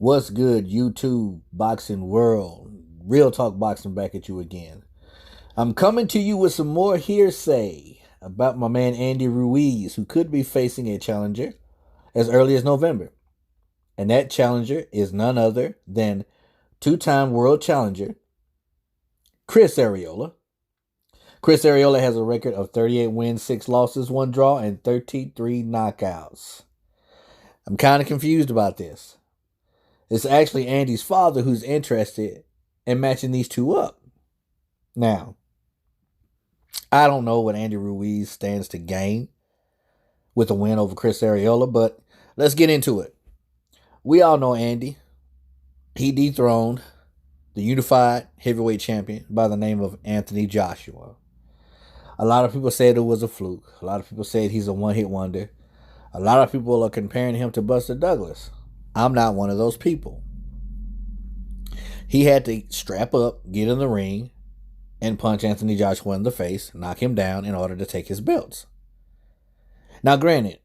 What's good, YouTube boxing world? Real Talk Boxing back at you again. I'm coming to you with some more hearsay about my man Andy Ruiz, who could be facing a challenger as early as November. And that challenger is none other than two-time world challenger Chris Arreola. Chris Arreola has a record of 38 wins, 6 losses, 1 draw, and 33 knockouts. I'm kind of confused about this. It's actually Andy's father who's interested in matching these two up. Now, I don't know what Andy Ruiz stands to gain with a win over Chris Arreola, but let's get into it. We all know Andy. He dethroned the unified heavyweight champion by the name of Anthony Joshua. A lot of people said it was a fluke. A lot of people said he's a one-hit wonder. A lot of people are comparing him to Buster Douglas. I'm not one of those people. He had to strap up, get in the ring, and punch Anthony Joshua in the face, knock him down in order to take his belts. Now, granted,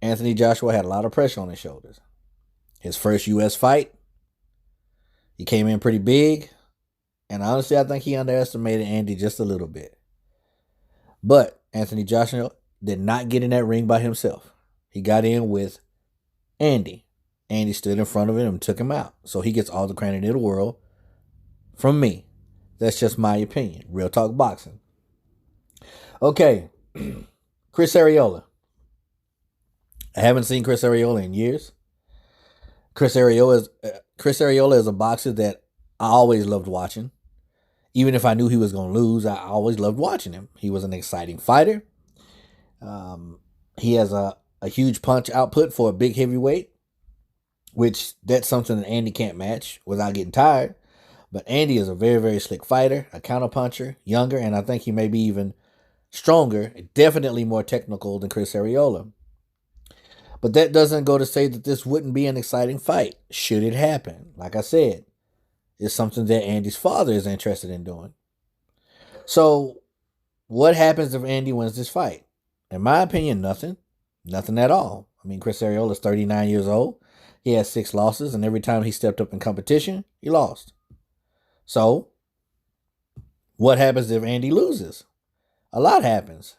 Anthony Joshua had a lot of pressure on his shoulders. His first U.S. fight, he came in pretty big, and honestly, I think he underestimated Andy just a little bit. But Anthony Joshua did not get in that ring by himself. He got in with Andy. Andy stood in front of him and took him out. So he gets all the credit in the world from me. That's just my opinion. Real Talk Boxing. Okay. Chris Arreola. I haven't seen Chris Arreola in years. Chris Arreola is a boxer that I always loved watching. Even if I knew he was going to lose, I always loved watching him. He was an exciting fighter. He has a huge punch output for a big heavyweight, which that's something that Andy can't match without getting tired. But Andy is a very, very slick fighter, a counterpuncher, younger, and I think he may be even stronger, definitely more technical than Chris Arreola. But that doesn't go to say that this wouldn't be an exciting fight, should it happen. Like I said, it's something that Andy's father is interested in doing. So, what happens if Andy wins this fight? In my opinion, nothing. Nothing at all. I mean, Chris Arreola is 39 years old. He has 6 losses, and every time he stepped up in competition, he lost. So, what happens if Andy loses? A lot happens.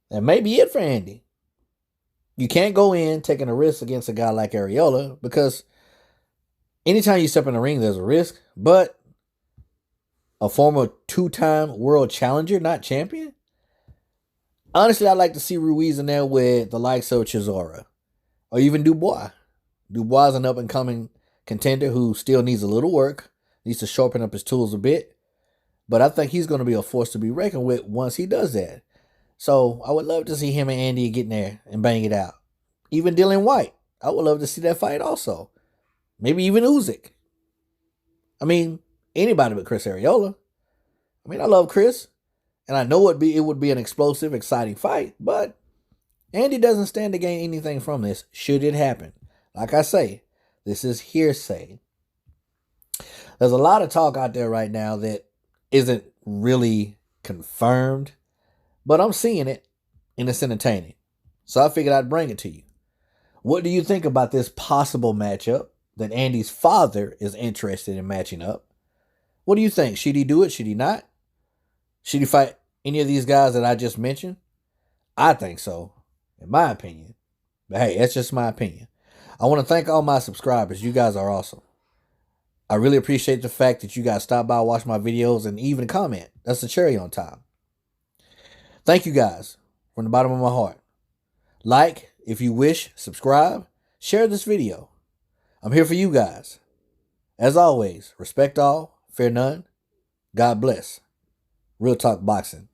That may be it for Andy. You can't go in taking a risk against a guy like Arreola because anytime you step in the ring, there's a risk. But a former 2-time world challenger, not champion? Honestly, I'd like to see Ruiz in there with the likes of Chisora or even Dubois. Dubois is an up-and-coming contender who still needs a little work, needs to sharpen up his tools a bit. But I think he's going to be a force to be reckoned with once he does that. So I would love to see him and Andy get in there and bang it out. Even Dylan White. I would love to see that fight also. Maybe even Usyk. I mean, anybody but Chris Arreola. I mean, I love Chris. And I know it would be an explosive, exciting fight. But Andy doesn't stand to gain anything from this, should it happen. Like I say, this is hearsay. There's a lot of talk out there right now that isn't really confirmed, but I'm seeing it, and it's entertaining. So I figured I'd bring it to you. What do you think about this possible matchup that Andy's father is interested in matching up? What do you think? Should he do it? Should he not? Should he fight any of these guys that I just mentioned? I think so, in my opinion. But hey, that's just my opinion. I want to thank all my subscribers. You guys are awesome. I really appreciate the fact that you guys stop by, watch my videos, and even comment. That's the cherry on top. Thank you guys from the bottom of my heart. Like, if you wish, subscribe, share this video. I'm here for you guys. As always, respect all, fear none. God bless. Real Talk Boxing.